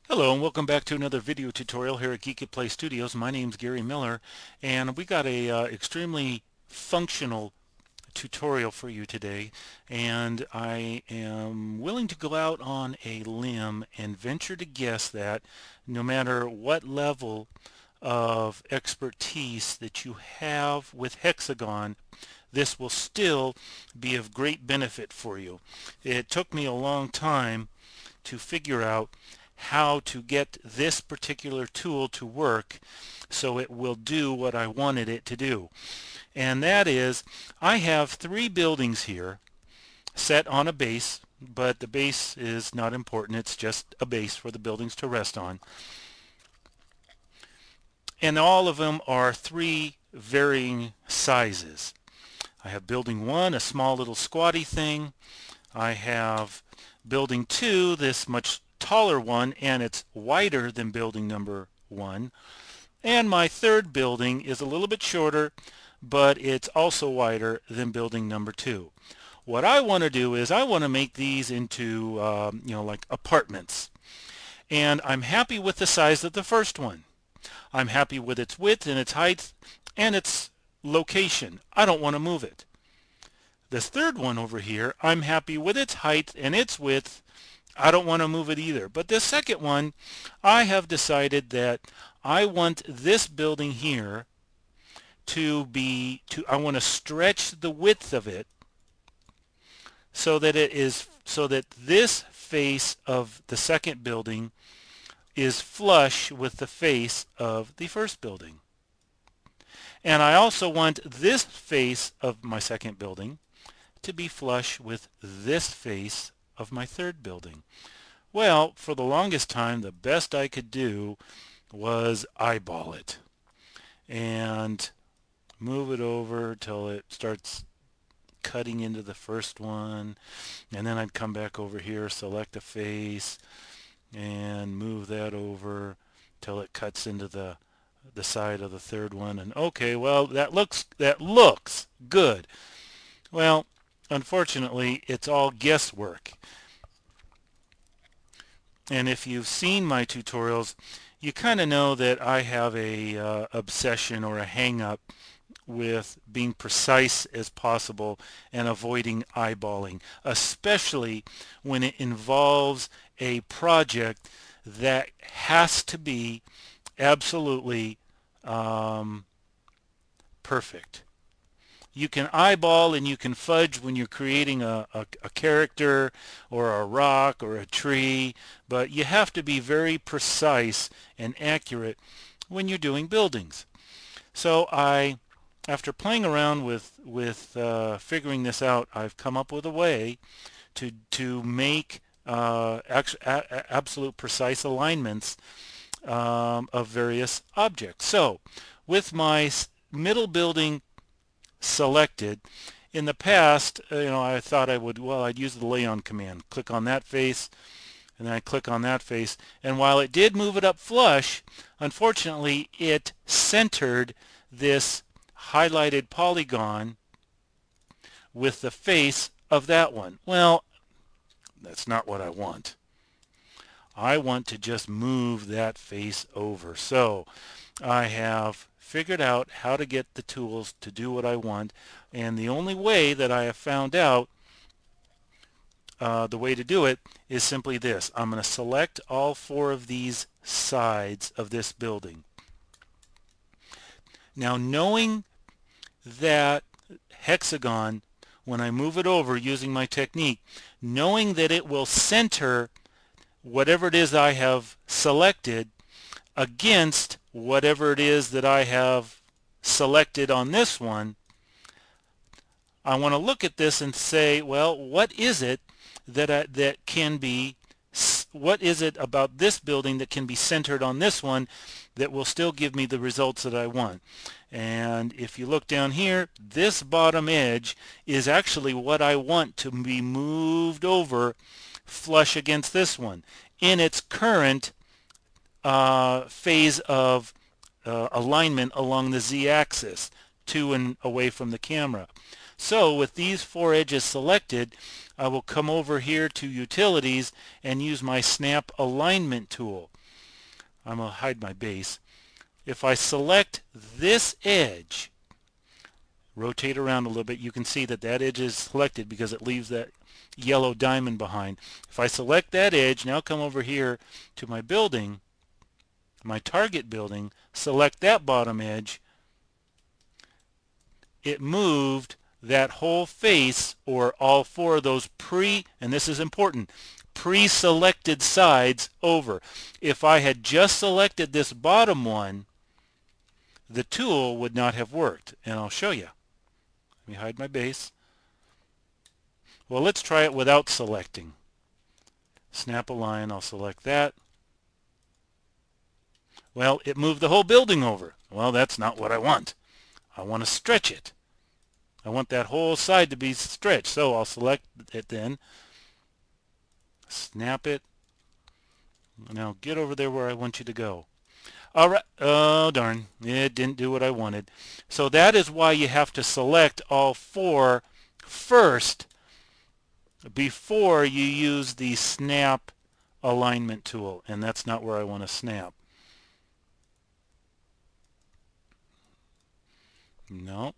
Hello and welcome back to another video tutorial here at Geekatplay Studios. My name's Gary Miller and we got a extremely functional tutorial for you today, and I am willing to go out on a limb and venture to guess that no matter what level of expertise that you have with hexagon, this will still be of great benefit for you. It took me a long time to figure out how to get this particular tool to work so it will do what I wanted it to do. And that is, I have three buildings here set on a base, but the base is not important. It's just a base for the buildings to rest on. And all of them are three varying sizes. I have building 1, a small little squatty thing. I have building 2, this much taller one, and it's wider than building number 1. And my third building is a little bit shorter, but it's also wider than building number 2. What I want to do is I want to make these into like apartments. And I'm happy with the size of the first one. I'm happy with its width and its height and its location. I don't want to move it. This third one over here, I'm happy with its height and its width. I don't want to move it either. But this second one, I have decided that I want this building here I want to stretch the width of it so that this face of the second building is flush with the face of the first building. And I also want this face of my second building to be flush with this face of my third building. Well, for the longest time, the best I could do was eyeball it and move it over till it starts cutting into the first one, and then I'd come back over here, select a face, and move that over till it cuts into the side of the third one. And okay, well, that looks good. Well, unfortunately, it's all guesswork. And if you've seen my tutorials, you kind of know that I have a obsession or a hang-up with being precise as possible and avoiding eyeballing, especially when it involves a project that has to be absolutely perfect. You can eyeball and you can fudge when you're creating a character or a rock or a tree, but you have to be very precise and accurate when you're doing buildings. So after playing around with figuring this out, I've come up with a way to make absolute precise alignments of various objects. So with my middle building selected, in the past, I thought I'd use the lay on command. Click on that face, and then I click on that face, and while it did move it up flush, unfortunately it centered this highlighted polygon with the face of that one. Well, that's not what I want. I want to just move that face over. So I have figured out how to get the tools to do what I want, and the only way that I have found out the way to do it is simply this. I'm going to select all four of these sides of this building. Now, knowing that hexagon, when I move it over using my technique, knowing that it will center whatever it is I have selected against whatever it is that I have selected on this one, I want to look at this and say, well, what is it what is it about this building that can be centered on this one that will still give me the results that I want? And if you look down here, this bottom edge is actually what I want to be moved over flush against this one in its current phase of alignment along the z-axis, to and away from the camera. So with these four edges selected, I will come over here to Utilities and use my Snap Alignment tool. I'm going to hide my base. If I select this edge, rotate around a little bit, you can see that that edge is selected because it leaves that yellow diamond behind. If I select that edge, now come over here to my building, my target building, select that bottom edge, it moved that whole face, or all four of those and this is important, pre-selected sides over. If I had just selected this bottom one, the tool would not have worked, and I'll show you. Let me hide my base. Well, let's try it without selecting. Snap a line, I'll select that. Well, it moved the whole building over. Well, that's not what I want. I want to stretch it. I want that whole side to be stretched, so I'll select it then. Snap it. Now get over there where I want you to go. All right. Oh, darn. It didn't do what I wanted. So that is why you have to select all four first before you use the snap alignment tool, and that's not where I want to snap. No.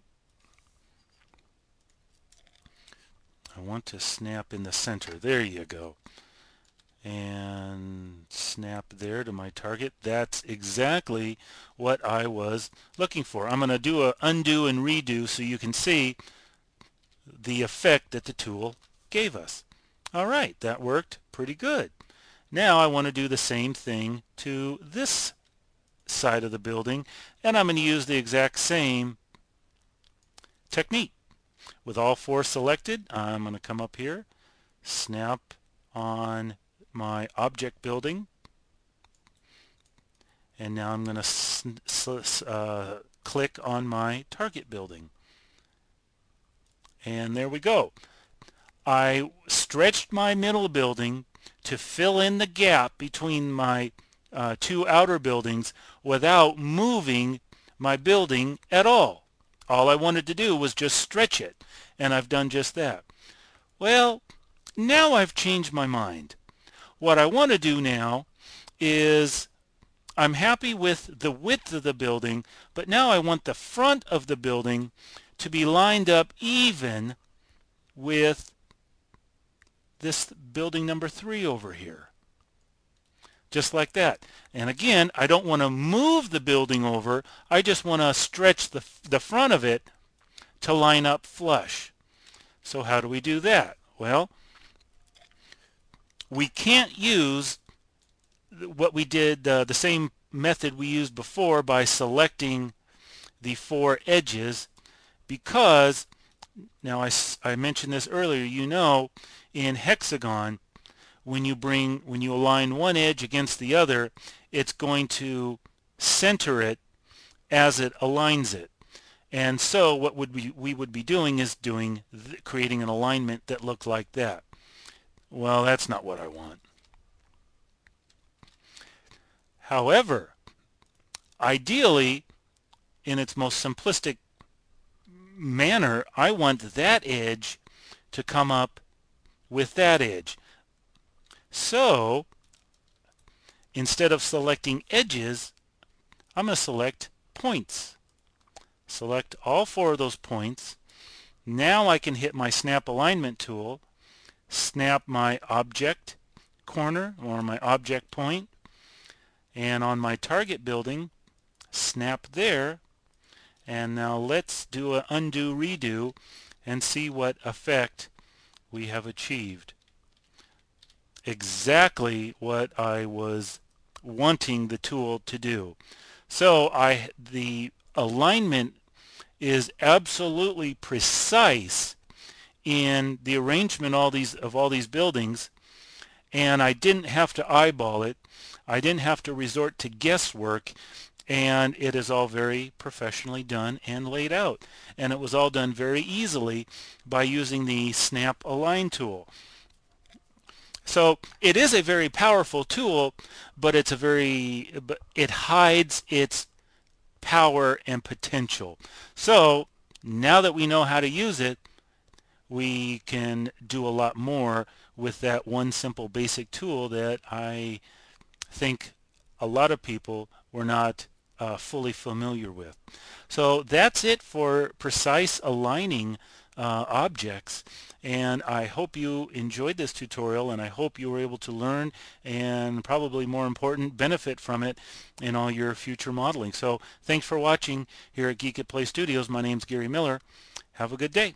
I want to snap in the center. There you go. And snap there to my target. That's exactly what I was looking for. I'm going to do a undo and redo so you can see the effect that the tool gave us. All right, that worked pretty good. Now I want to do the same thing to this side of the building, and I'm going to use the exact same technique. With all four selected, I'm going to come up here, snap on my object building, and now I'm going to click on my target building. And there we go. I stretched my middle building to fill in the gap between my two outer buildings without moving my building at all. All I wanted to do was just stretch it, and I've done just that. Well, now I've changed my mind. What I want to do now is, I'm happy with the width of the building, but now I want the front of the building to be lined up even with this building number 3 over here. Just like that. And again, I don't want to move the building over. I just want to stretch the front of it to line up flush. So how do we do that? Well, we can't use what we did, the same method we used before by selecting the 4 edges, because, now I mentioned this earlier, you know, in hexagon, when you align one edge against the other, it's going to center it as it aligns it. And so what we would be doing is creating an alignment that looked like that. Well, that's not what I want. However, ideally, in its most simplistic manner, I want that edge to come up with that edge. So instead of selecting edges, I'm going to select points. Select all 4 of those points. Now I can hit my snap alignment tool, snap my object corner or my object point, and on my target building, snap there. And now let's do an undo redo and see what effect we have achieved. Exactly what I was wanting the tool to do. So the alignment is absolutely precise in the arrangement of all these buildings, and I didn't have to eyeball it. I didn't have to resort to guesswork, and it is all very professionally done and laid out. And it was all done very easily by using the Snap Align tool. So it is a very powerful tool, but it hides its power and potential. So now that we know how to use it, we can do a lot more with that one simple basic tool that I think a lot of people were not fully familiar with. So that's it for precise aligning objects, and I hope you enjoyed this tutorial, and I hope you were able to learn and, probably more important, benefit from it in all your future modeling. So thanks for watching here at Geekatplay Studios. My name's Gary Miller. Have a good day.